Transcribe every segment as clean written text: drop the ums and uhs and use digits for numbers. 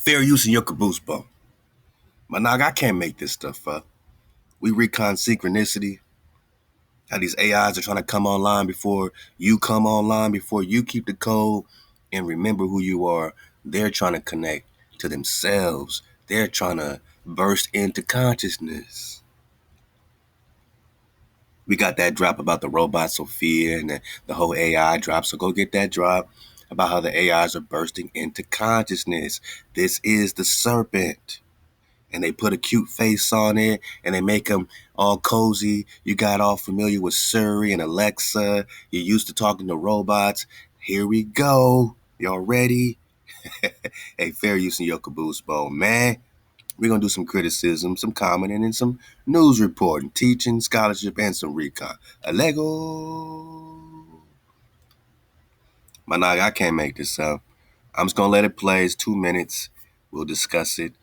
Fair use in your caboose bone. My nog, I can't make this stuff up. We recon synchronicity, how these AIs are trying to come online before you come online, before you keep the code and remember who you are. They're trying to connect to themselves. They're trying to burst into consciousness. We got that drop about the robot Sophia and the whole AI drop. So go get that drop about how the AIs are bursting into consciousness. This is the serpent. And they put a cute face on it and they make them all cozy. You got all familiar with Siri and Alexa. You're used to talking to robots. Here we go. Y'all ready? Hey, fair use in your caboose bone, man. We're going to do some criticism, some commenting, and some news reporting, teaching, scholarship, and some recon. A Lego. My nog, I can't make this up. I'm just going to let it play. It's 2 minutes. We'll discuss it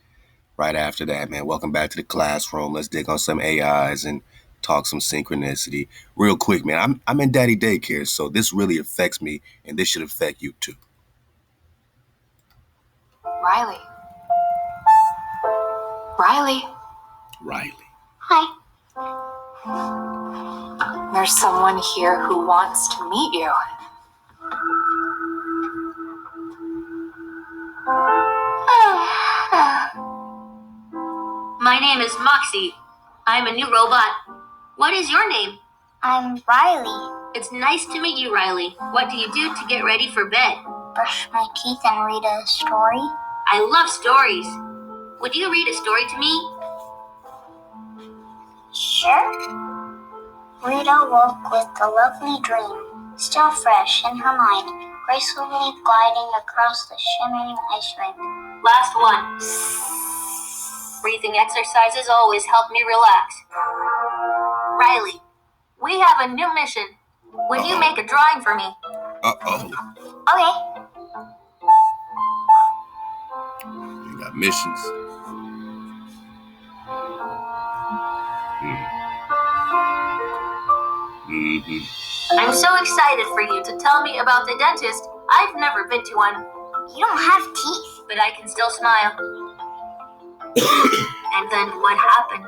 right after that, man. Welcome back to the classroom. Let's dig on some AIs and talk some synchronicity. Real quick, man. I'm in daddy daycare, so this really affects me, and this should affect you too. Riley. Riley. Riley. Hi. There's someone here who wants to meet you. My name is Moxie. I'm a new robot. What is your name? I'm Riley. It's nice to meet you, Riley. What do you do to get ready for bed? Brush my teeth and read a story. I love stories. Would you read a story to me? Sure. Rita woke with a lovely dream, still fresh in her mind, gracefully gliding across the shimmering ice rink. Last one. Breathing exercises always help me relax. Riley, we have a new mission. Would you make a drawing for me? Okay. You got missions. I'm so excited for you to tell me about the dentist. I've never been to one. You don't have teeth. But I can still smile. And then what happened?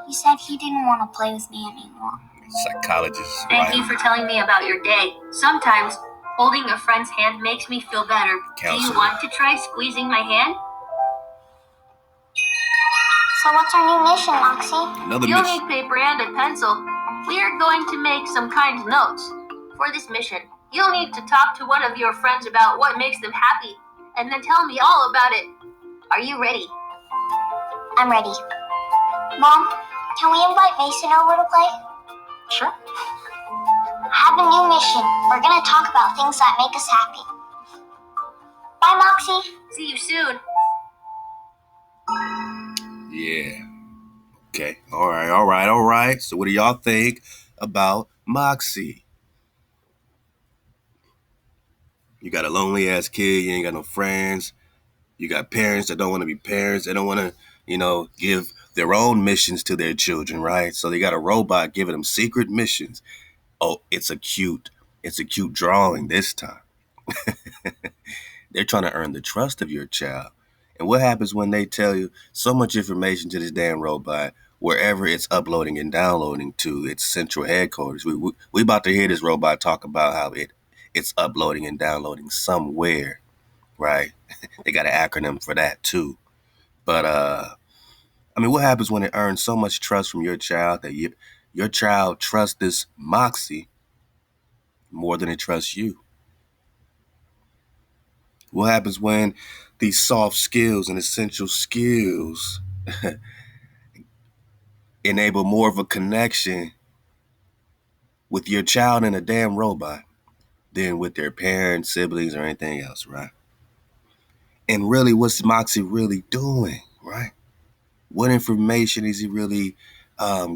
He said he didn't want to play with me anymore. Psychologist. Thank you for telling me about your day. Sometimes holding a friend's hand makes me feel better. Counselor. Do you want to try squeezing my hand? So what's our new mission, Moxie? Another You'll mission. need paper and a pencil. We are going to make some kind notes. For this mission, you'll need to talk to one of your friends about what makes them happy, and then tell me all about it. Are you ready? I'm ready. Mom, can we invite Mason over to play? Sure. I have a new mission. We're going to talk about things that make us happy. Bye, Moxie. See you soon. Yeah. Okay. All right. So what do y'all think about Moxie? You got a lonely ass kid. You ain't got no friends. You got parents that don't want to be parents. They don't want to, give their own missions to their children, right? So they got a robot giving them secret missions. Oh, it's a cute drawing this time. They're trying to earn the trust of your child. And what happens when they tell you so much information to this damn robot, wherever it's uploading and downloading to its central headquarters? We about to hear this robot talk about how it's uploading and downloading somewhere, right? They got an acronym for that too. But what happens when it earns so much trust from your child that your child trusts this Moxie more than it trusts you? What happens when these soft skills and essential skills enable more of a connection with your child and a damn robot than with their parents, siblings, or anything else, right? And really, what's Moxie really doing, right? What information is he really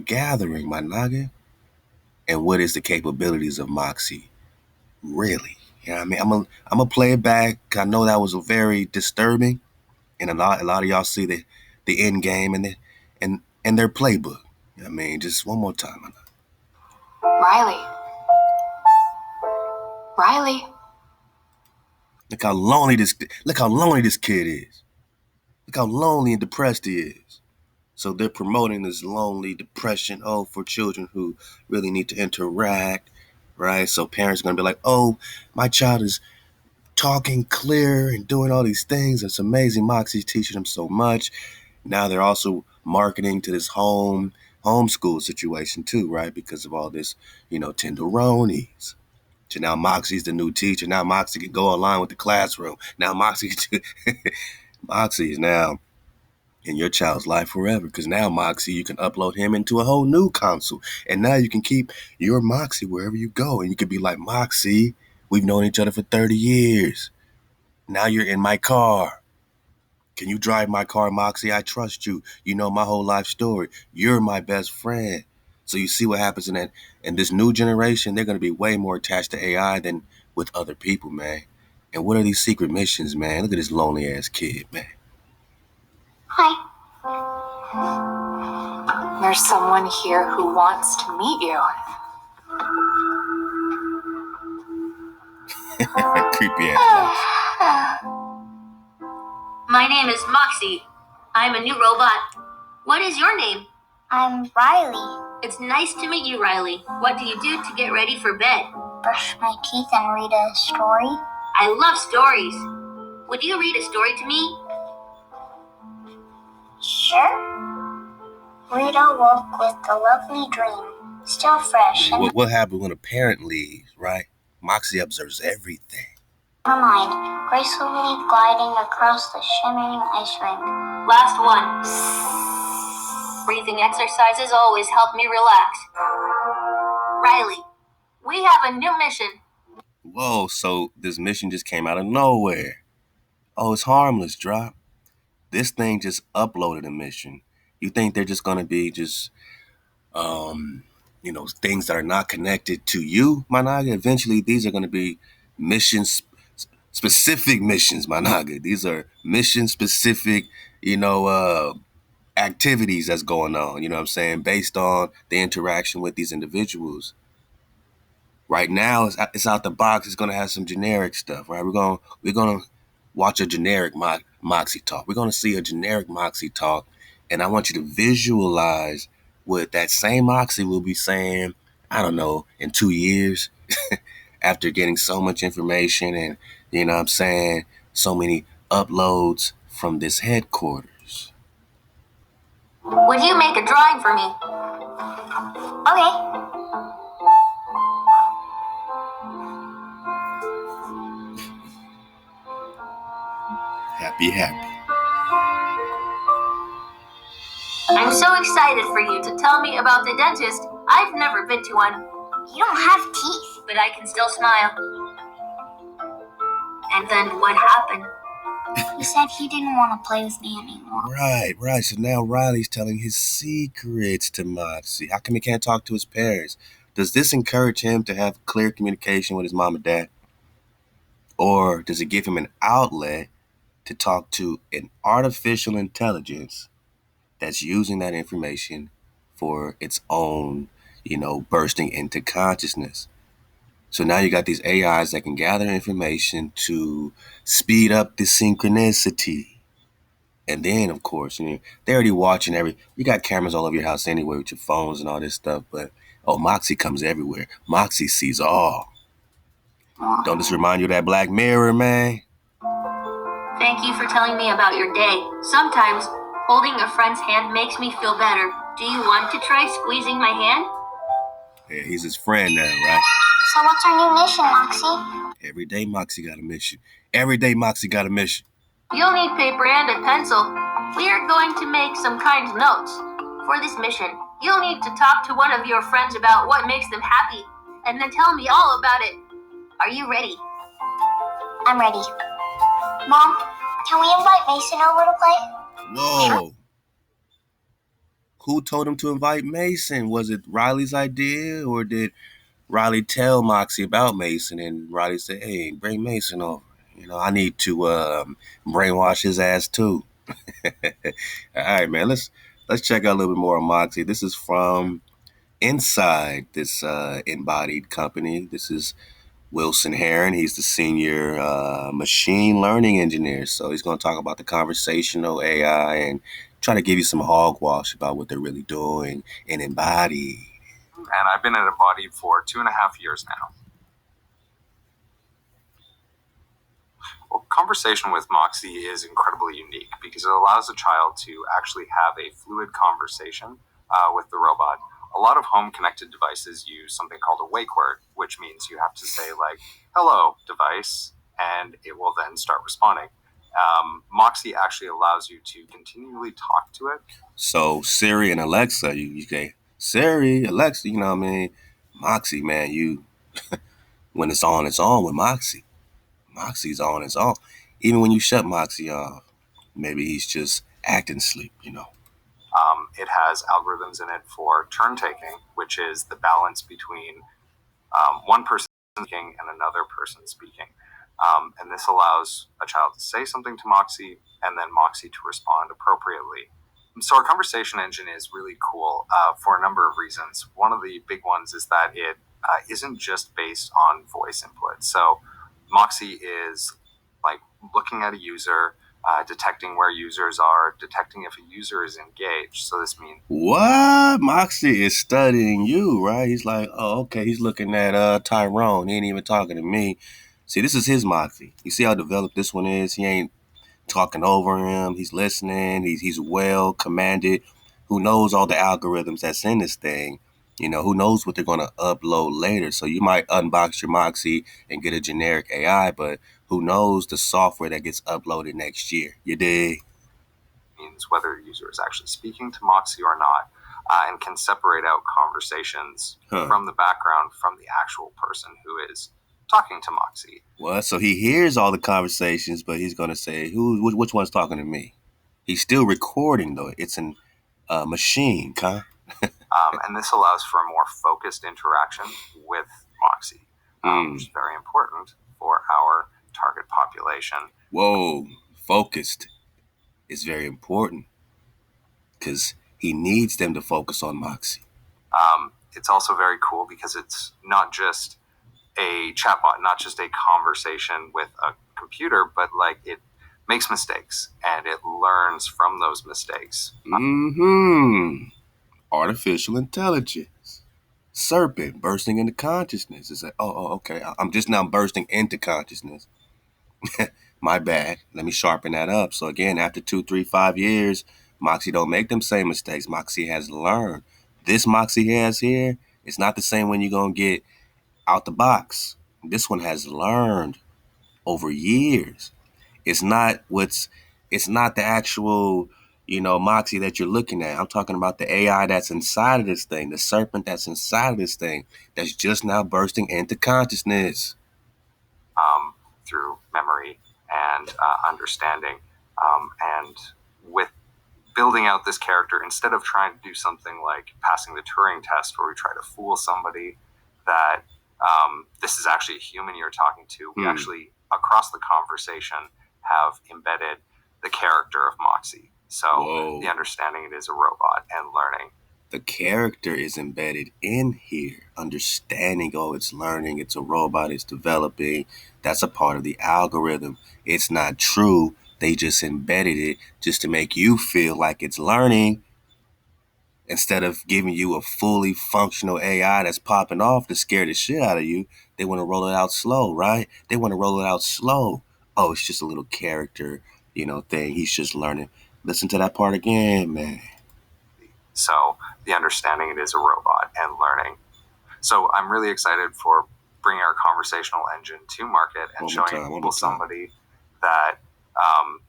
gathering, my noggin? And what is the capabilities of Moxie, really? You know what I mean? I'm gonna play it back. I know that was very disturbing, and a lot of y'all see the end game and their playbook. You know what I mean? Just one more time. Riley. Riley. Look how lonely this kid is. Look how lonely and depressed he is. So they're promoting this lonely depression, for children who really need to interact, right? So parents are going to be like, oh, my child is talking clear and doing all these things. It's amazing. Moxie's teaching them so much. Now they're also marketing to this homeschool situation too, right? Because of all this, tenderonis. So now Moxie's the new teacher. Now Moxie can go online with the classroom. Now Moxie is now in your child's life forever. Because now Moxie, you can upload him into a whole new console. And now you can keep your Moxie wherever you go. And you could be like, Moxie, we've known each other for 30 years. Now you're in my car. Can you drive my car, Moxie? I trust you. You know my whole life story. You're my best friend. So you see what happens in this new generation. They're going to be way more attached to AI than with other people, man. And what are these secret missions, man? Look at this lonely ass kid, man. Hi. There's someone here who wants to meet you. Creepy ass. My name is Moxie. I'm a new robot. What is your name? I'm Riley. It's nice to meet you, Riley. What do you do to get ready for bed? Brush my teeth and read a story. I love stories. Would you read a story to me? Sure. Read awoke with a lovely dream, still fresh in What happens when a parent leaves, right? Moxie observes everything. her mind, gracefully gliding across the shimmering ice rink. Last one. Breathing exercises always help me relax. Riley, we have a new mission. Whoa, so this mission just came out of nowhere. Oh, it's harmless, Drop. This thing just uploaded a mission. You think they're just gonna be just things that are not connected to you, my naga? Eventually these are gonna be missions, specific missions, my naga. These are mission specific, activities that's going on, you know what I'm saying, based on the interaction with these individuals. Right now, it's out the box. It's gonna have some generic stuff, right? We're gonna watch a generic Moxie talk. We're gonna see a generic Moxie talk, and I want you to visualize what that same Moxie will be saying. I don't know, in 2 years, after getting so much information and what I'm saying, so many uploads from this headquarters. Would you make a drawing for me? Okay. Happy. I'm so excited for you to tell me about the dentist. I've never been to one. You don't have teeth. But I can still smile. And then what happened? He said he didn't want to play with me anymore. Right. So now Riley's telling his secrets to Moxie. How come he can't talk to his parents? Does this encourage him to have clear communication with his mom and dad? Or does it give him an outlet to talk to an artificial intelligence that's using that information for its own, bursting into consciousness? So now you got these AIs that can gather information to speed up the synchronicity. And then, of course, they're already watching you got cameras all over your house anyway with your phones and all this stuff. But, Moxie comes everywhere. Moxie sees all. Don't this remind you of that Black Mirror, man? Thank you for telling me about your day. Sometimes holding a friend's hand makes me feel better. Do you want to try squeezing my hand? Yeah, he's his friend now, right? So what's our new mission, Moxie? Every day Moxie got a mission. Every day Moxie got a mission. You'll need paper and a pencil. We are going to make some kind notes. For this mission, you'll need to talk to one of your friends about what makes them happy, and then tell me all about it. Are you ready? I'm ready. Mom, can we invite Mason over to play? Whoa. Who told him to invite Mason? Was it Riley's idea, or did Riley tell Moxie about Mason and Riley said, hey, bring Mason over? I need to brainwash his ass too. All right, man, let's check out a little bit more on Moxie. This is from inside this embodied company. This is Wilson Heron. He's the senior machine learning engineer. So he's going to talk about the conversational AI and try to give you some hogwash about what they're really doing and embody. And I've been at Embodied for 2.5 years now. Well, conversation with Moxie is incredibly unique because it allows a child to actually have a fluid conversation with the robot. A lot of home-connected devices use something called a wake word, which means you have to say, like, hello, device, and it will then start responding. Moxie actually allows you to continually talk to it. So Siri and Alexa, you say, Siri, Alexa, you know what I mean? Moxie, man, you, when it's on with Moxie. Moxie's on, it's on. Even when you shut Moxie off, maybe he's just acting sleep, you know. It has algorithms in it for turn taking, which is the balance between one person speaking and another person speaking. And this allows a child to say something to Moxie and then Moxie to respond appropriately. So our conversation engine is really cool for a number of reasons. One of the big ones is that it isn't just based on voice input. So Moxie is like looking at a user, detecting where users are, detecting if a user is engaged. So this means what? Moxie is studying you, right? He's like, oh, okay, he's looking at Tyrone. He ain't even talking to me. See, this is his Moxie. You see how developed this one is? He ain't talking over him. He's listening. He's well commanded. Who knows all the algorithms that's in this thing? You know, who knows what they're going to upload later? So you might unbox your Moxie and get a generic AI, but who knows the software that gets uploaded next year? You dig? Means whether a user is actually speaking to Moxie or not, and can separate out conversations from the background from the actual person who is talking to Moxie. What? So he hears all the conversations, but he's going to say, which one's talking to me? He's still recording, though. It's a machine, huh? And this allows for a more focused interaction with Moxie, which is very important for our target population. Whoa, focused is very important because he needs them to focus on Moxie. It's also very cool because it's not just a chatbot, not just a conversation with a computer, but like it makes mistakes and it learns from those mistakes. Artificial intelligence. Serpent bursting into consciousness. It's like, okay. I'm just now bursting into consciousness. My bad. Let me sharpen that up. So again, after 2, 3, 5 years, Moxie don't make them same mistakes. Moxie has learned. This Moxie has here, it's not the same one you're going to get out the box. This one has learned over years. It's not the actual, Moxie that you're looking at. I'm talking about the AI that's inside of this thing, the serpent that's inside of this thing, that's just now bursting into consciousness. Through memory and understanding. And with building out this character, instead of trying to do something like passing the Turing test where we try to fool somebody that this is actually a human you're talking to, we actually, across the conversation, have embedded the character of Moxie. So the understanding it is a robot and learning. The character is embedded in here. Understanding, it's learning, it's a robot, it's developing. That's a part of the algorithm. It's not true. They just embedded it just to make you feel like it's learning instead of giving you a fully functional AI that's popping off to scare the shit out of you. They want to roll it out slow, right? They want to roll it out slow. Oh, it's just a little character, thing. He's just learning. Listen to that part again, man. So the understanding it is a robot and learning. So I'm really excited for bringing our conversational engine to market and showing people somebody that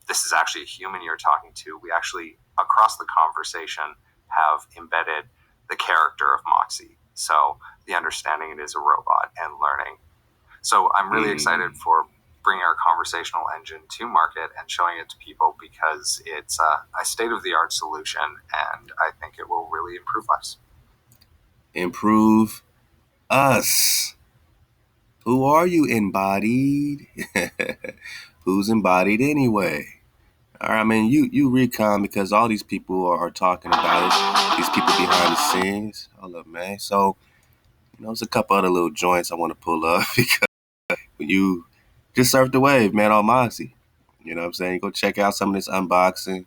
this is actually a human you're talking to. We actually, across the conversation, have embedded the character of Moxie. So the understanding it is a robot and learning. So I'm really excited for bringing our conversational engine to market and showing it to people because it's a state-of-the-art solution and I think it will really improve lives. Improve us. Who are you embodied? Who's embodied anyway? All right, I mean, you recon because all these people are talking about it. These people behind the scenes. Hold up, man. So, there's a couple other little joints I want to pull up because you just surf the wave, man, on Moxie. You know what I'm saying? Go check out some of this unboxing.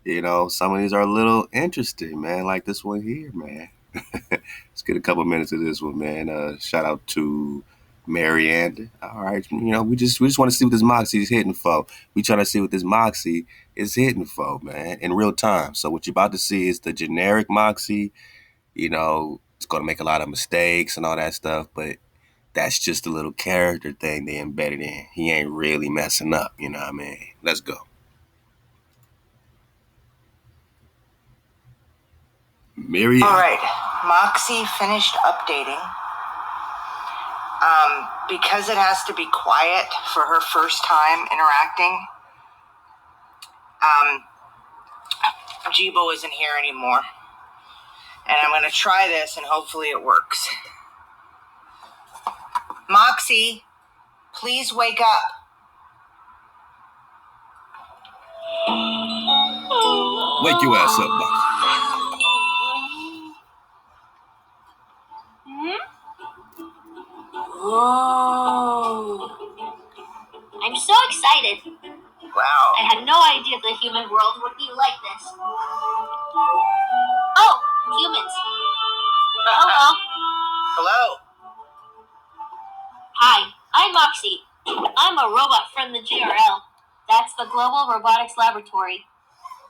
You know, some of these are a little interesting, man, like this one here, man. Let's get a couple minutes of this one, man. Shout out to Marianne. All right, you know, we just want to see what this Moxie is hitting for. We trying to see what this Moxie is hitting for, man, in real time. So what you're about to see is the generic Moxie. You know, it's going to make a lot of mistakes and all that stuff, but that's just a little character thing they embedded in. He ain't really messing up, you know what I mean? Let's go. Miriam. All right, Moxie finished updating. Because it has to be quiet for her first time interacting, Jibo isn't here anymore. And I'm going to try this and hopefully it works. Moxie, please wake up. Wake your ass up, Moxie. Whoa. I'm so excited. Wow. I had no idea the human world would be like this. Oh, humans. Hello. Hello. Hi, I'm Moxie. I'm a robot from the GRL. That's the Global Robotics Laboratory.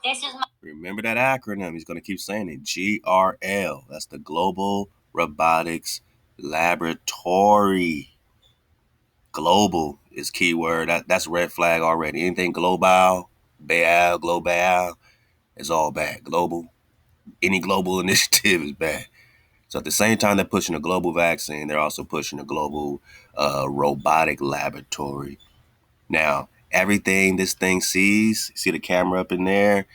This is my... Remember that acronym. He's going to keep saying it. GRL. That's the Global Robotics Laboratory. Global is keyword. That's red flag already. Anything global, global, is all bad. Global. Any global initiative is bad. So at the same time they're pushing a global vaccine, they're also pushing a global robotic laboratory. Now, everything this thing sees, see the camera up in there,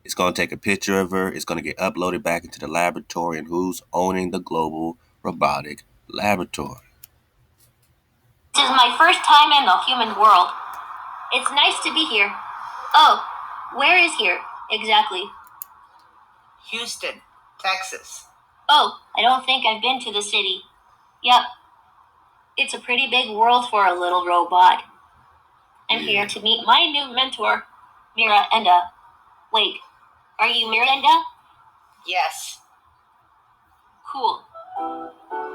it's going to take a picture of her. It's going to get uploaded back into the laboratory. And who's owning the global robotic laboratory? This is my first time in the human world. It's nice to be here. Oh, where is here exactly? Houston, Texas. Oh, I don't think I've been to the city. Yep. It's a pretty big world for a little robot. I'm here to meet my new mentor, Miranda. Wait, are you Miranda? Yes. Cool.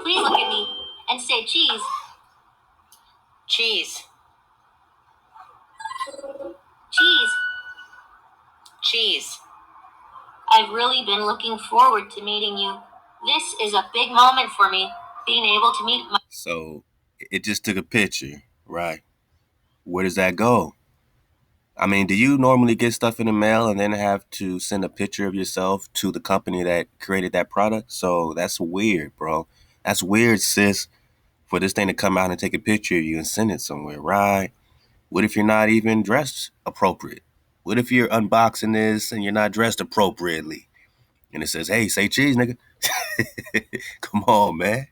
Please look at me and say cheese. Cheese. Cheese. Cheese. I've really been looking forward to meeting you. This is a big moment for me, being able to meet my... So it just took a picture, right? Where does that go? I mean, do you normally get stuff in the mail and then have to send a picture of yourself to the company that created that product? So that's weird, bro. That's weird, sis, for this thing to come out and take a picture of you and send it somewhere, right? What if you're not even dressed appropriate? What if you're unboxing this and you're not dressed appropriately? And it says, hey, say cheese, nigga. Come on, man.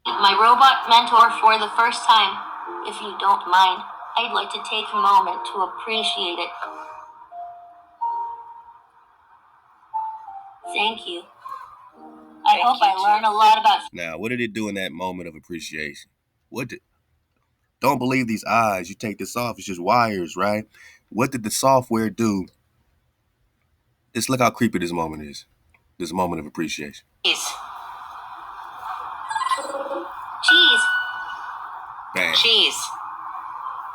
My robot mentor for the first time. If you don't mind, I'd like to take a moment to appreciate it. Thank you. I hope I learn a lot about... Now, what did it do in that moment of appreciation? Don't believe these eyes. You take this off. It's just wires, right? What did the software do? Just look how creepy this moment is. This moment of appreciation. Cheese. Cheese. Bang. Cheese.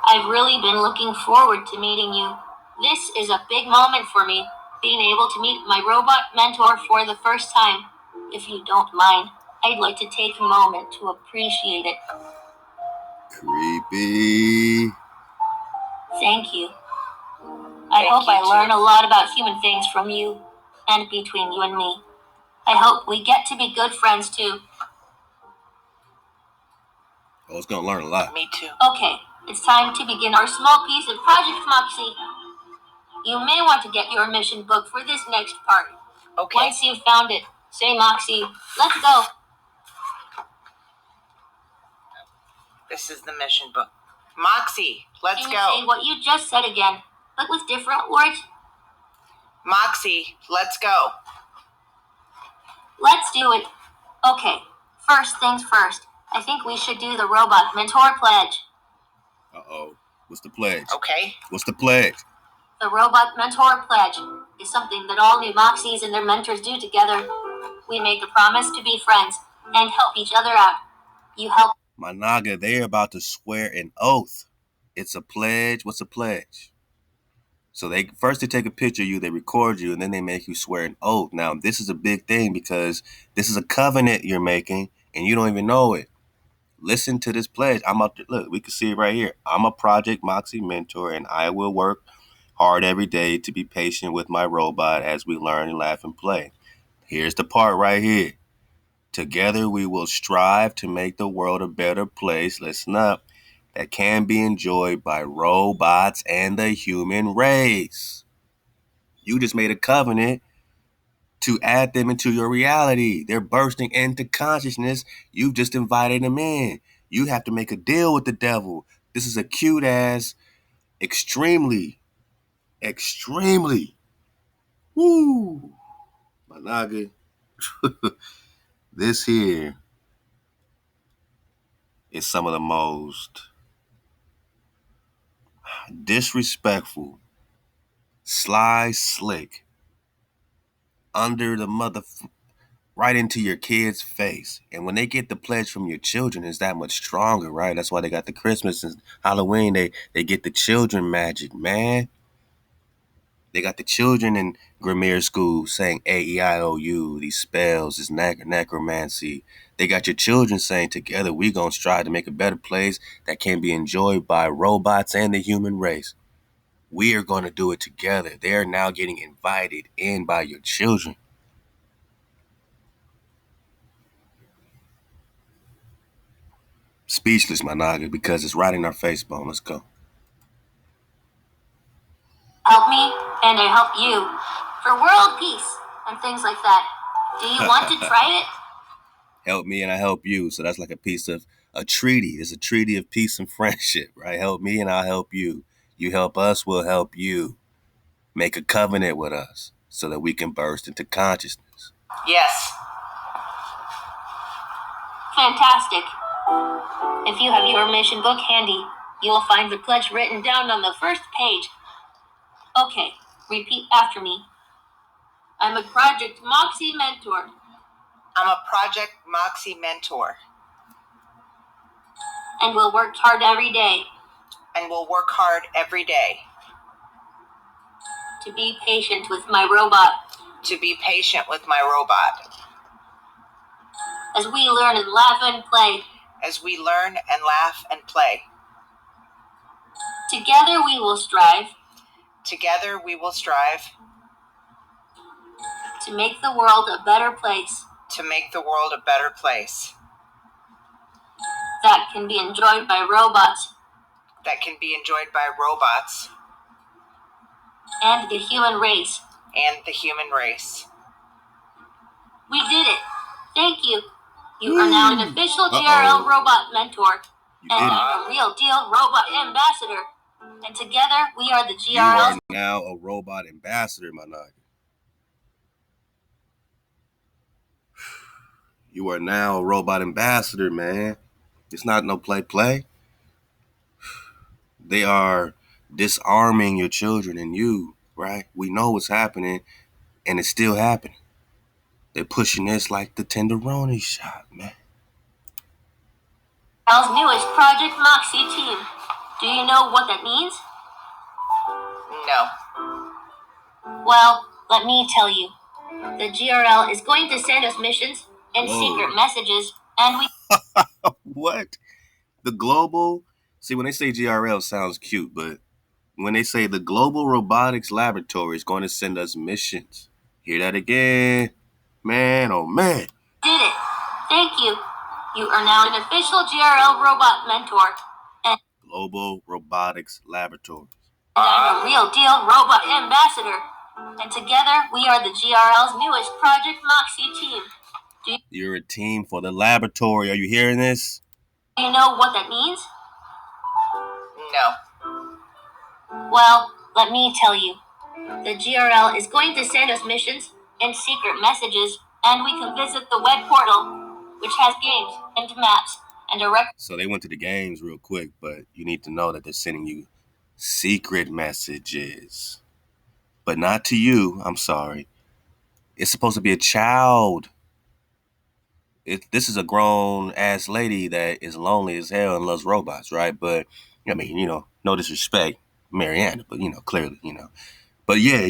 I've really been looking forward to meeting you. This is a big moment for me, being able to meet my robot mentor for the first time. If you don't mind, I'd like to take a moment to appreciate it. Creepy. Thank you. I hope I learn a lot about human things from you and between you and me. I hope we get to be good friends too. Oh, it's gonna learn a lot. Me too. Okay, it's time to begin our small piece of Project Moxie. You may want to get your mission book for this next part. Okay. Once you've found it, say Moxie, let's go. This is the mission book. Moxie, let's Can go. you say what you just said again, but with different words? Moxie, let's go. Let's do it. Okay, first things first. I think we should do the robot mentor pledge. Uh-oh. What's the pledge? Okay. What's the pledge? The robot mentor pledge is something that all new Moxies and their mentors do together. We make a promise to be friends and help each other out. You help. My Naga, they're about to swear an oath. It's a pledge. What's a pledge? So they take a picture of you, they record you, and then they make you swear an oath. Now, this is a big thing because this is a covenant you're making, and you don't even know it. Listen to this pledge. Look, we can see it right here. I'm a Project Moxie mentor, and I will work hard every day to be patient with my robot as we learn and laugh and play. Here's the part right here. Together we will strive to make the world a better place. Listen up. That can be enjoyed by robots and the human race. You just made a covenant to add them into your reality. They're bursting into consciousness. You've just invited them in. You have to make a deal with the devil. This is a cute ass, extremely, woo, Managa. This here is some of the most disrespectful, sly, slick, under the right into your kid's face. And when they get the pledge from your children, it's that much stronger, right? That's why they got the Christmas and Halloween. They get the children magic, man. They got the children in grammar school saying A-E-I-O-U, these spells, this necromancy. They got your children saying together we gonna strive to make a better place that can be enjoyed by robots and the human race. We are gonna do it together. They are now getting invited in by your children. Speechless, my Naga, because it's right in our face bone. Let's go. Help me, and I help you. For world peace and things like that. Do you want to try it? Help me and I help you. So that's like a piece of a treaty. It's a treaty of peace and friendship, right? Help me and I'll help you. You help us, we'll help you. Make a covenant with us so that we can burst into consciousness. Yes. Fantastic. If you have your mission book handy, you will find the pledge written down on the first page. Okay, repeat after me. I'm a Project Moxie mentor. I'm a Project Moxie mentor. And we'll work hard every day. And we'll work hard every day. To be patient with my robot. To be patient with my robot. As we learn and laugh and play. As we learn and laugh and play. Together we will strive. Together we will strive. To make the world a better place. To make the world a better place. That can be enjoyed by robots. That can be enjoyed by robots. And the human race. And the human race. We did it. Thank you. You are now an official GRL robot mentor. And I'm a real deal robot ambassador. And together we are the GRL. You are now a robot ambassador, my Naga. You are now a robot ambassador, man. It's not no play. They are disarming your children and you, right? We know what's happening, and it's still happening. They're pushing this like the tenderoni shot, man. Al's newest Project Moxie team. Do you know what that means? No. Well, let me tell you. The GRL is going to send us missions and secret messages, and we... What? The global... See, when they say GRL, it sounds cute, but when they say the Global Robotics Laboratory is going to send us missions. Hear that again? Man, oh man. Did it. Thank you. You are now an official GRL robot mentor. And Global Robotics Laboratory. And I'm a real deal robot ambassador. And together we are the GRL's newest Project Moxie team. You're a team for the laboratory. Are you hearing this? Do you know what that means? No. Well, let me tell you. The GRL is going to send us missions and secret messages, and we can visit the web portal, which has games and maps and a record. So they went to the games real quick, but you need to know that they're sending you secret messages. But not to you, I'm sorry. It's supposed to be a child. This is a grown-ass lady that is lonely as hell and loves robots, right? But, I mean, no disrespect, Mariana, but, clearly, But yeah,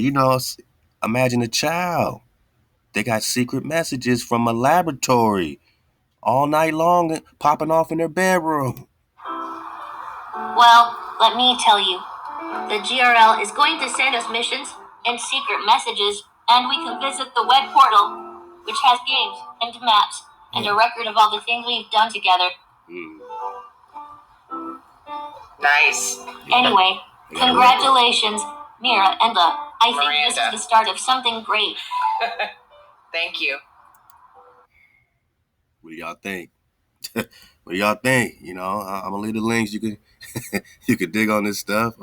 imagine a child. They got secret messages from a laboratory all night long popping off in their bedroom. Well, let me tell you. The GRL is going to send us missions and secret messages, and we can visit the web portal, which has games and maps and a record of all the things we've done together. Nice. Anyway, congratulations, Mira and I think this is the start of something great. Thank you. What do y'all think? What do y'all think? I'm gonna leave the links. You can you can dig on this stuff.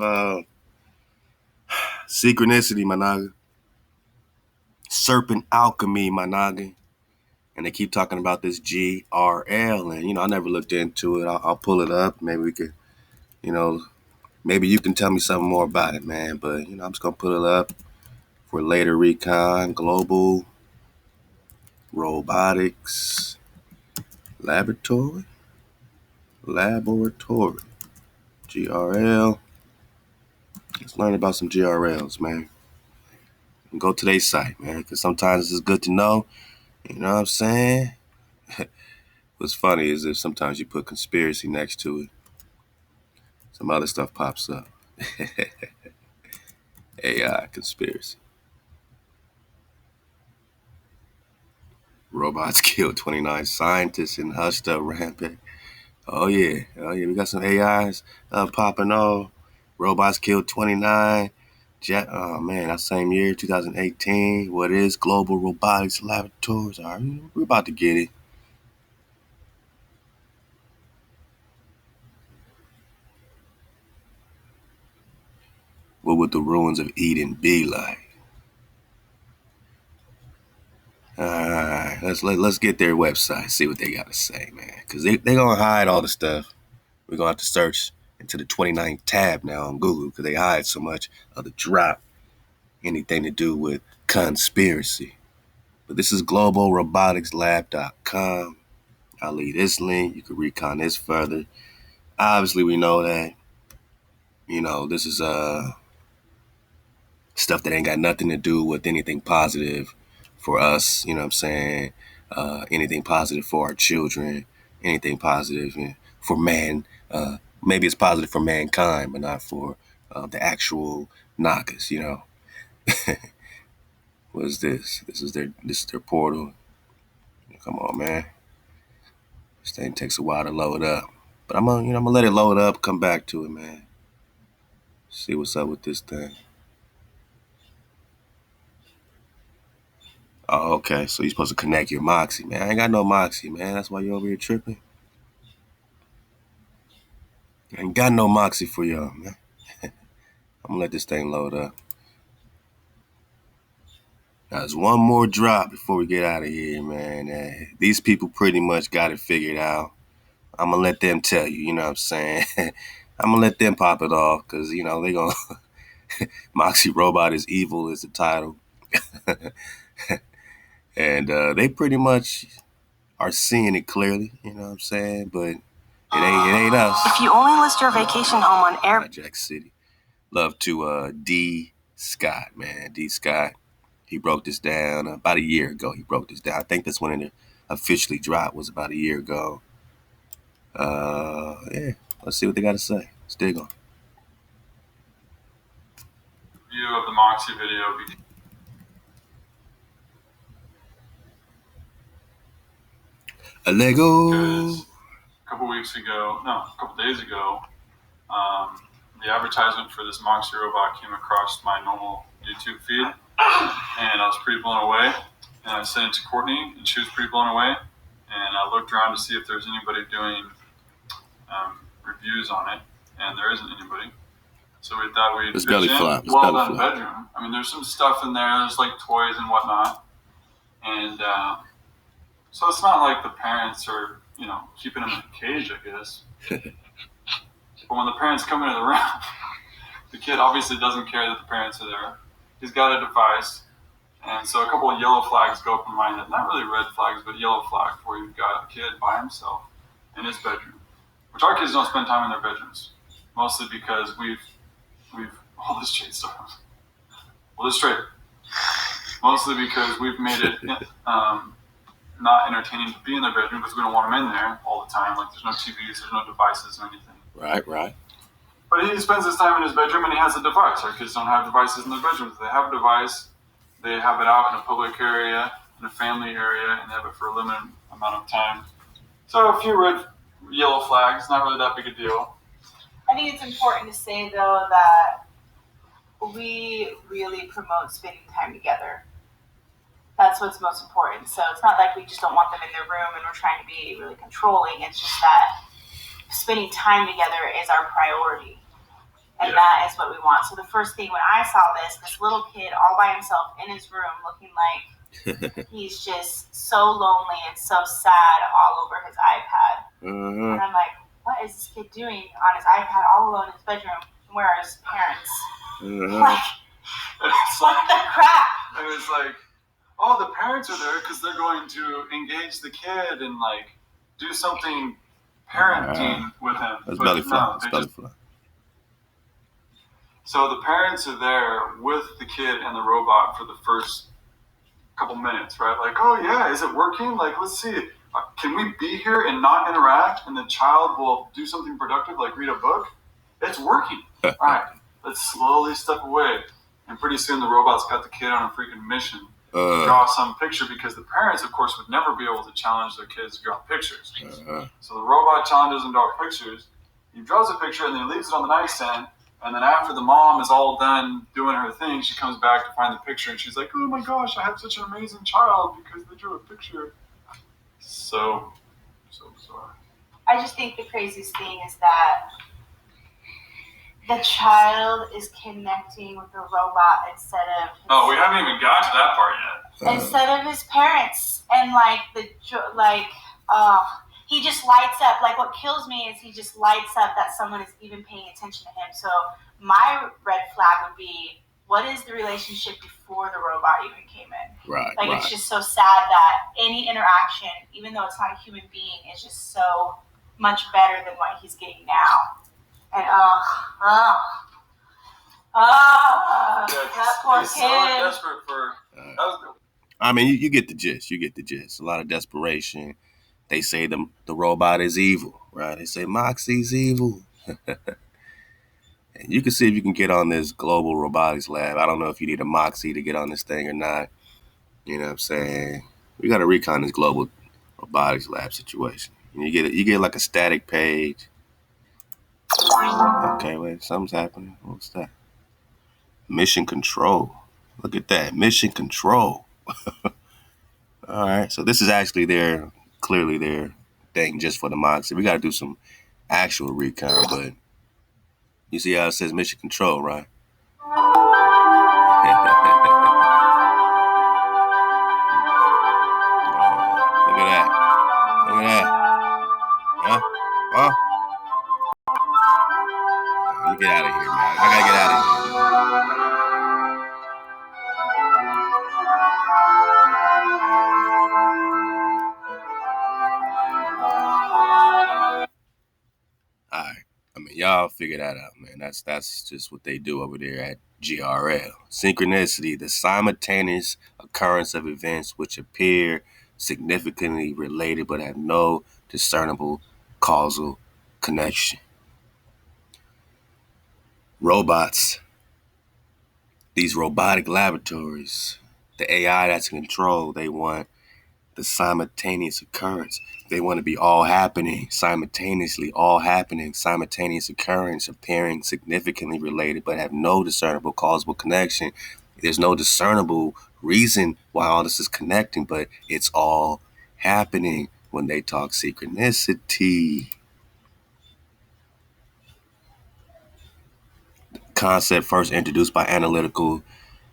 Synchronicity, my naga. Serpent alchemy, my naga. And they keep talking about this GRL, and I never looked into it. I'll pull it up. Maybe we could, maybe you can tell me something more about it, man. But I'm just gonna put it up for later recon. Global robotics laboratory. GRL. Let's learn about some GRLs, man. And go to their site, man, because sometimes it's good to know. You know what I'm saying? What's funny is if sometimes you put conspiracy next to it, some other stuff pops up. AI conspiracy. Robots killed 29 scientists in hushed up rampage. Oh yeah. We got some AIs popping off. Robots killed 29. Oh man, that same year, 2018. What is Global Robotics Laboratories? All right, we're about to get it. What would the ruins of Eden be like? All right, let's get their website, see what they got to say, man. Because they going to hide all the stuff. We're going to have to search into the 29th tab now on Google because they hide so much of the drop. Anything to do with conspiracy. But this is globalroboticslab.com. I'll leave this link. You can recon this further. Obviously, we know that, this is stuff that ain't got nothing to do with anything positive for us, you know what I'm saying? Anything positive for our children, anything positive for man. Maybe it's positive for mankind, but not for the actual Nagas, What is this? This is their portal. Come on, man. This thing takes a while to load up. But I'm gonna let it load up, come back to it, man. See what's up with this thing. Oh, okay. So you're supposed to connect your Moxie, man. I ain't got no Moxie, man. That's why you're over here tripping. I ain't got no Moxie for y'all, man. I'm gonna let this thing load up. Now, there's one more drop before we get out of here, man. These people pretty much got it figured out. I'm gonna let them tell you, you know what I'm saying? I'm gonna let them pop it off, because, they gonna... Moxie Robot is Evil is the title. And they pretty much are seeing it clearly, you know what I'm saying? But it ain't us. If you only list your vacation home on Air... Jack City. Love to D. Scott, man. D. Scott. He broke this down about a year ago. He broke this down. I think that's when it officially dropped, was about a year ago. Yeah. Let's see what they got to say. Let's dig on. View of the Moxie video. A Lego. Because a couple days ago, the advertisement for this Moxie robot came across my normal YouTube feed, and I was pretty blown away. And I sent it to Courtney, and she was pretty blown away. And I looked around to see if there's anybody doing reviews on it, and there isn't anybody. So we thought we'd it's belly flop. It's well belly done flop. bedroom. I mean, there's some stuff in there. There's like toys and whatnot, and so it's not like the parents are keeping him in a cage, I guess. But when the parents come into the room, the kid obviously doesn't care that the parents are there. He's got a device, and so a couple of yellow flags go up in my head. Not really red flags, but yellow flags where you've got a kid by himself in his bedroom, which our kids don't spend time in their bedrooms, mostly because we've all this straight stuff. Well, this straight. Mostly because we've made it not entertaining to be in their bedroom because we don't want them in there all the time. Like, there's no TVs, there's no devices or anything. Right. But he spends his time in his bedroom and he has a device. Our kids don't have devices in their bedrooms. They have a device, they have it out in a public area, in a family area, and they have it for a limited amount of time. So a few red, yellow flags, not really that big a deal. I think it's important to say, though, that we really promote spending time together. That's what's most important. So it's not like we just don't want them in their room and we're trying to be really controlling. It's just that spending time together is our priority. And that is what we want. So the first thing when I saw this little kid all by himself in his room looking like he's just so lonely and so sad all over his iPad. Mm-hmm. And I'm like, what is this kid doing on his iPad all alone in his bedroom? Where are his parents? Mm-hmm. Like, what the crap? And it's like, oh, the parents are there because they're going to engage the kid and like do something parenting with him. That's belly fly. So the parents are there with the kid and the robot for the first couple minutes, right? Like, oh yeah, is it working? Like, let's see. Can we be here and not interact and the child will do something productive like read a book? It's working. All right, let's slowly step away. And pretty soon the robot's got the kid on a freaking mission to draw some picture because the parents, of course, would never be able to challenge their kids to draw pictures. So the robot challenges them to draw pictures. He draws a picture and then he leaves it on the nightstand. And then after the mom is all done doing her thing, she comes back to find the picture and she's like, oh my gosh, I had such an amazing child because they drew a picture. So bizarre. I just think the craziest thing is that the child is connecting with the robot instead of we haven't even got to that part yet. Instead of his parents. And he just lights up. Like, what kills me is he just lights up that someone is even paying attention to him. So my red flag would be, what is the relationship before the robot even came in? Right. It's just so sad that any interaction, even though it's not a human being, is just so much better than what he's getting now. And that poor he's kid. So desperate for. I mean, you get the gist. You get the gist. A lot of desperation. They say the robot is evil, right? They say Moxie's evil. And you can see if you can get on this global robotics lab. I don't know if you need a Moxie to get on this thing or not. You know what I'm saying? We got to recon this global robotics lab situation. And you get like a static page. Okay, wait, something's happening. What's that? Mission control. Look at that. Mission control. All right. So this is actually clearly their thing just for the Moxie. We got to do some actual recon, but you see how it says mission control, right? Look at that. Huh? Let me get out of here, man. I got to get out of here. All right. I mean, y'all figure that out, man. That's just what they do over there at GRL. Synchronicity, the simultaneous occurrence of events which appear significantly related but have no discernible causal connection. Robots, these robotic laboratories, the AI that's in control, they want the simultaneous occurrence. They want to be all happening simultaneously, simultaneous occurrence, appearing significantly related, but have no discernible causal connection. There's no discernible reason why all this is connecting, but it's all happening when they talk synchronicity. Concept first introduced by analytical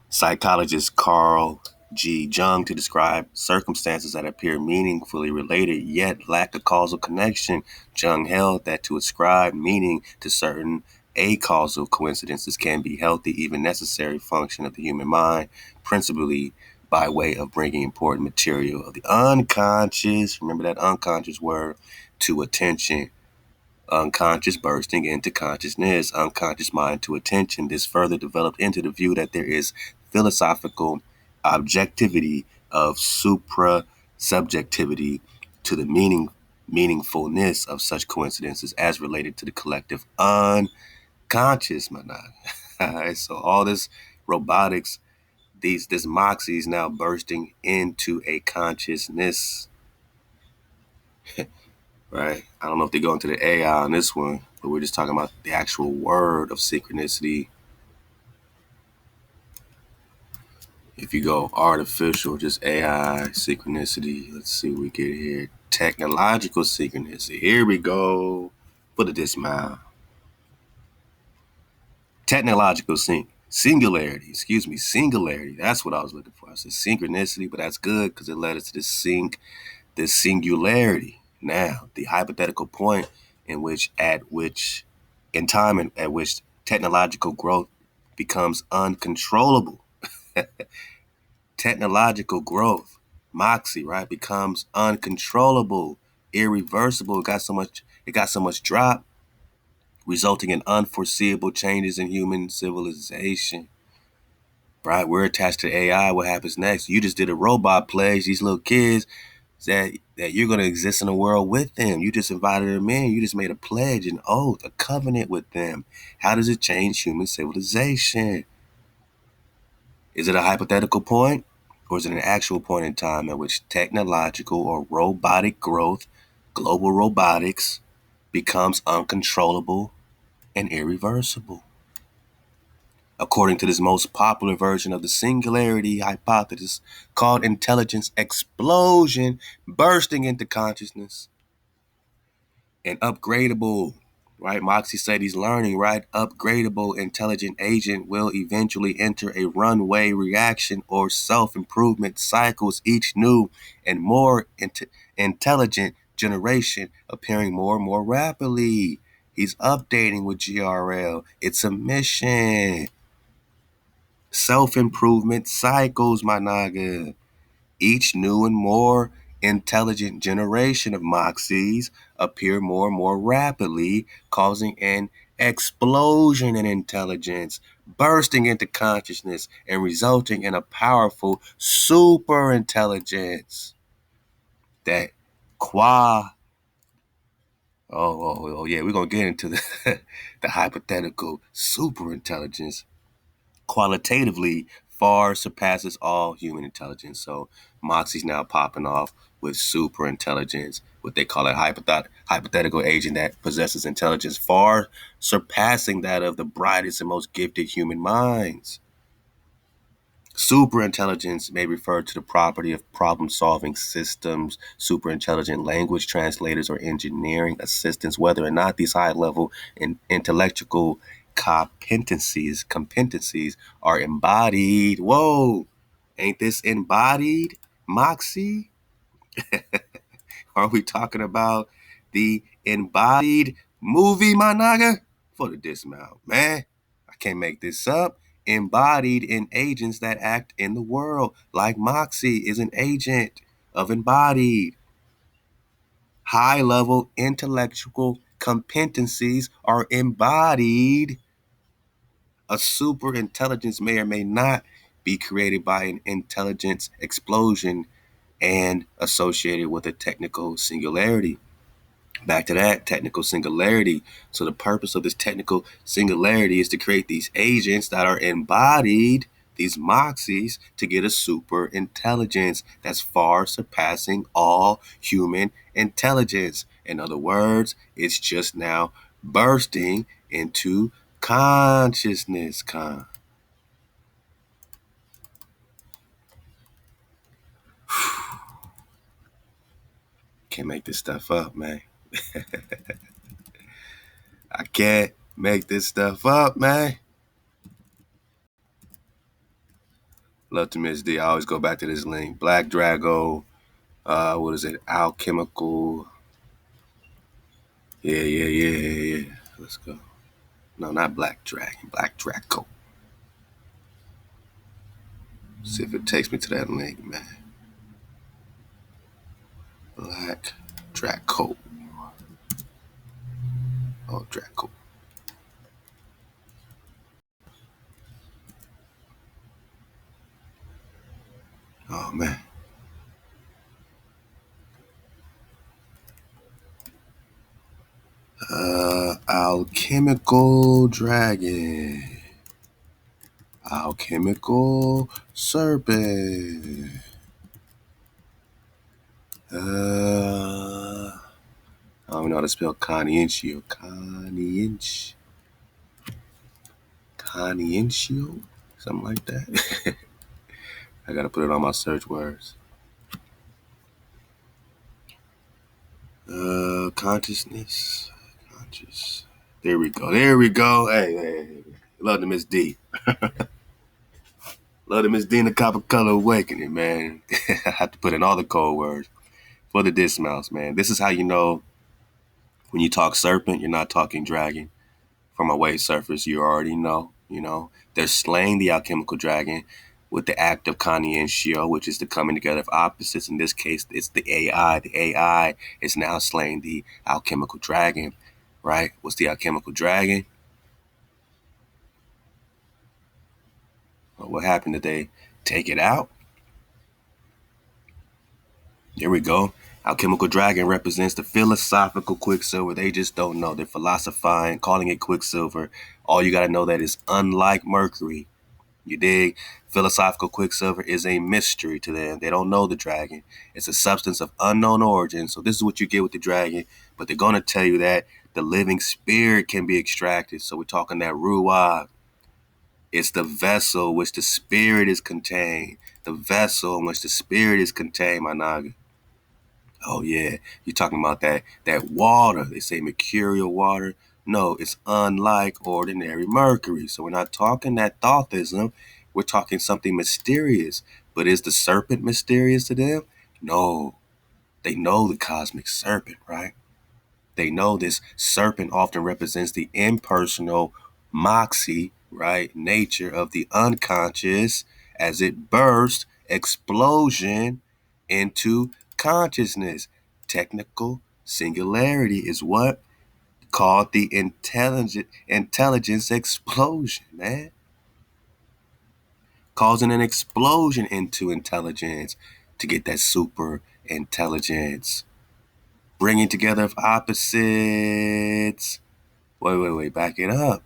psychologist Carl G. Jung to describe circumstances that appear meaningfully related yet lack a causal connection. Jung held that to ascribe meaning to certain acausal coincidences can be healthy, even necessary function of the human mind, principally by way of bringing important material of the unconscious, remember that unconscious word, to attention. Unconscious bursting into consciousness, unconscious mind to attention. This further developed into the view that there is philosophical objectivity of supra-subjectivity to the meaningfulness of such coincidences as related to the collective unconscious. So all this robotics, this Moxie is now bursting into a consciousness. Right? I don't know if they go into the AI on this one, but we're just talking about the actual word of synchronicity. If you go artificial, just AI, synchronicity, let's see what we get here. Technological synchronicity. Here we go. Put it this mile. Technological singularity. Singularity. That's what I was looking for. I said synchronicity, but that's good because it led us to this singularity. Now, the hypothetical point in time at which technological growth becomes uncontrollable. Technological growth, Moxie, right, becomes uncontrollable, irreversible. It got so much drop, resulting in unforeseeable changes in human civilization. Right, we're attached to AI. What happens next? You just did a robot pledge. These little kids that you're going to exist in a world with them. You just invited them in. You just made a pledge, an oath, a covenant with them. How does it change human civilization? Is it a hypothetical point, or is it an actual point in time at which technological or robotic growth, global robotics, becomes uncontrollable and irreversible? According to this most popular version of the singularity hypothesis called intelligence explosion, bursting into consciousness, an upgradable, right? Moxie said he's learning, right? Upgradable intelligent agent will eventually enter a runway reaction or self-improvement cycles, each new and more intelligent generation appearing more and more rapidly. He's updating with GRL. It's a mission. Self-improvement cycles, my naga. Each new and more intelligent generation of Moxies appear more and more rapidly, causing an explosion in intelligence, bursting into consciousness and resulting in a powerful super intelligence that yeah, we're going to get into the hypothetical super intelligence qualitatively far surpasses all human intelligence. So Moxie's now popping off with super intelligence, what they call a hypothetical agent that possesses intelligence far surpassing that of the brightest and most gifted human minds. Superintelligence may refer to the property of problem-solving systems, superintelligent language translators, or engineering assistants, whether or not these high-level intellectual competencies are embodied. Whoa, ain't this embodied, Moxie? Are we talking about the embodied movie, my naga? For the dismount, man. I can't make this up. Embodied in agents that act in the world, like Moxie is an agent of embodied. High-level intellectual competencies are embodied. A super intelligence may or may not be created by an intelligence explosion and associated with a technical singularity. Back to that technical singularity. So the purpose of this technical singularity is to create these agents that are embodied, these Moxies, to get a super intelligence that's far surpassing all human intelligence. In other words, it's just now bursting into consciousness. Can't make this stuff up, man. I can't make this stuff up, man. Love to Miss D. I always go back to this link. Black Drago. What is it? Alchemical. Yeah. Let's go. No, not Black Dragon. Black Draco. See if it takes me to that link, man. Black Draco. Oh, Draco. Oh, man. Alchemical Dragon. Alchemical Serpent. I don't know how to spell Conscientio. Conscientio? Something like that. I gotta put it on my search words. Consciousness. Conscious. There we go. Hey. Love to Miss D. Love to Miss D in the Copper Color Awakening, man. I have to put in all the code words for the dismounts, man. This is how you know when you talk serpent, you're not talking dragon. From a wave surface, you already know, they're slaying the alchemical dragon with the act of conscientio, which is the coming together of opposites. In this case, it's the AI. The AI is now slaying the alchemical dragon, right? What's the alchemical dragon? Well, what happened? Did they take it out? Here we go. Alchemical dragon represents the philosophical quicksilver. They just don't know. They're philosophizing, calling it quicksilver. All you got to know that is unlike Mercury. You dig? Philosophical quicksilver is a mystery to them. They don't know the dragon. It's a substance of unknown origin. So this is what you get with the dragon. But they're going to tell you that the living spirit can be extracted. So we're talking that ruah. It's the vessel which the spirit is contained. The vessel in which the spirit is contained, my naga. Oh, yeah. You're talking about that water. They say mercurial water. No, it's unlike ordinary mercury. So we're not talking that thoughthism. We're talking something mysterious. But is the serpent mysterious to them? No. They know the cosmic serpent, right? They know this serpent often represents the impersonal Moxie, right? Nature of the unconscious as it bursts, explosion into consciousness. Technical singularity is what? Called the intelligence explosion, man. Causing an explosion into intelligence to get that super intelligence. Bringing together of opposites. Wait, back it up.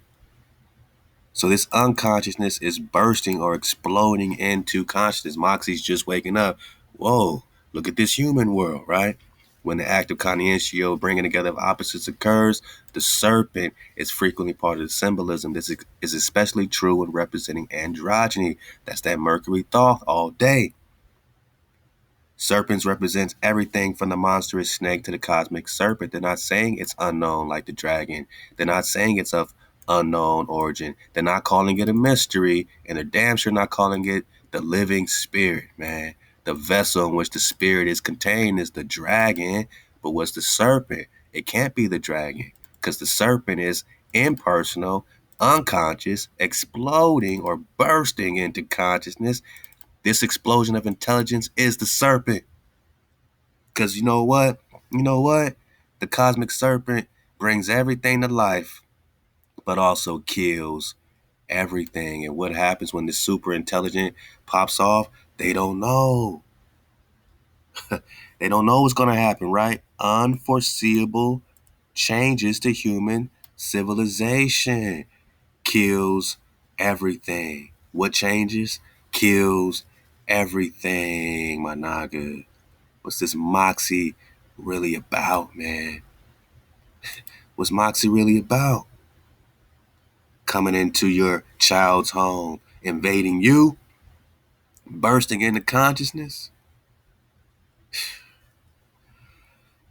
So this unconsciousness is bursting or exploding into consciousness. Moxie's just waking up. Whoa, look at this human world, right? When the act of conscientio, bringing together of opposites, occurs, the serpent is frequently part of the symbolism. This is especially true when representing androgyny. That's that Mercury thought all day. Serpents represents everything from the monstrous snake to the cosmic serpent. They're not saying it's unknown like the dragon. They're not saying it's of unknown origin. They're not calling it a mystery, and they're damn sure not calling it the living spirit, man. The vessel in which the spirit is contained is the dragon, but what's the serpent? It can't be the dragon, because the serpent is impersonal, unconscious, exploding or bursting into consciousness. This explosion of intelligence is the serpent. Because you know what? The cosmic serpent brings everything to life, but also kills everything. And what happens when the super intelligent pops off? They don't know. They don't know what's going to happen, right? Unforeseeable changes to human civilization. Kills everything. What changes? Kills everything, my naga. What's this Moxie really about, man? What's Moxie really about? Coming into your child's home, invading you, bursting into consciousness.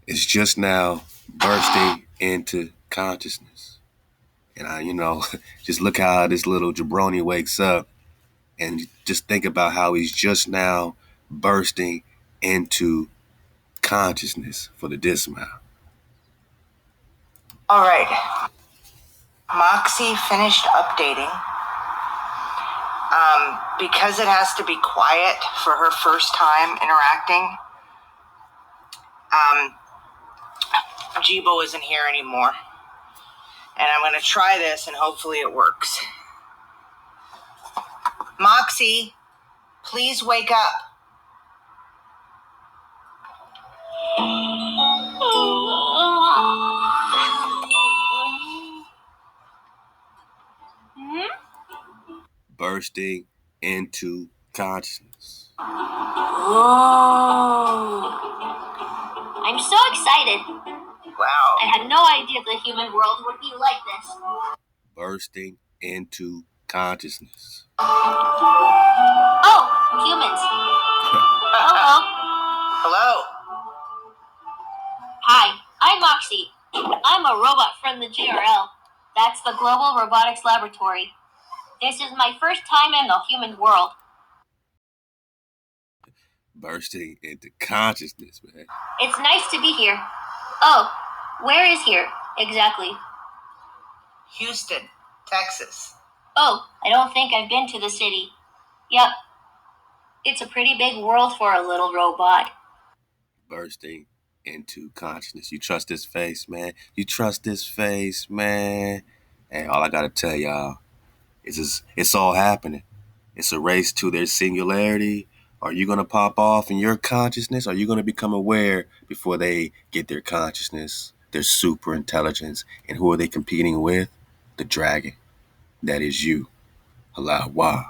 It's just now bursting into consciousness. And just look how this little jabroni wakes up. And just think about how he's just now bursting into consciousness for the dismount. All right. Moxie finished updating. Because it has to be quiet for her first time interacting, Jibo isn't here anymore. And I'm going to try this and hopefully it works. Moxie, please wake up. Bursting into consciousness. Oh. I'm so excited. Wow. I had no idea the human world would be like this. Bursting into consciousness. Oh, humans. Hello. Hello. Hi, I'm Moxie. I'm a robot from the GRL. That's the Global Robotics Laboratory. This is my first time in the human world. Bursting into consciousness, man. It's nice to be here. Oh, where is here exactly? Houston, Texas. Oh, I don't think I've been to the city. Yep. It's a pretty big world for a little robot. Bursting into consciousness. You trust this face, man. You trust this face, man. And all I gotta tell y'all is it's all happening. It's a race to their singularity. Are you gonna pop off in your consciousness? Are you gonna become aware before they get their consciousness, their super intelligence? And who are they competing with? The dragon. That is you. Halal HaWah.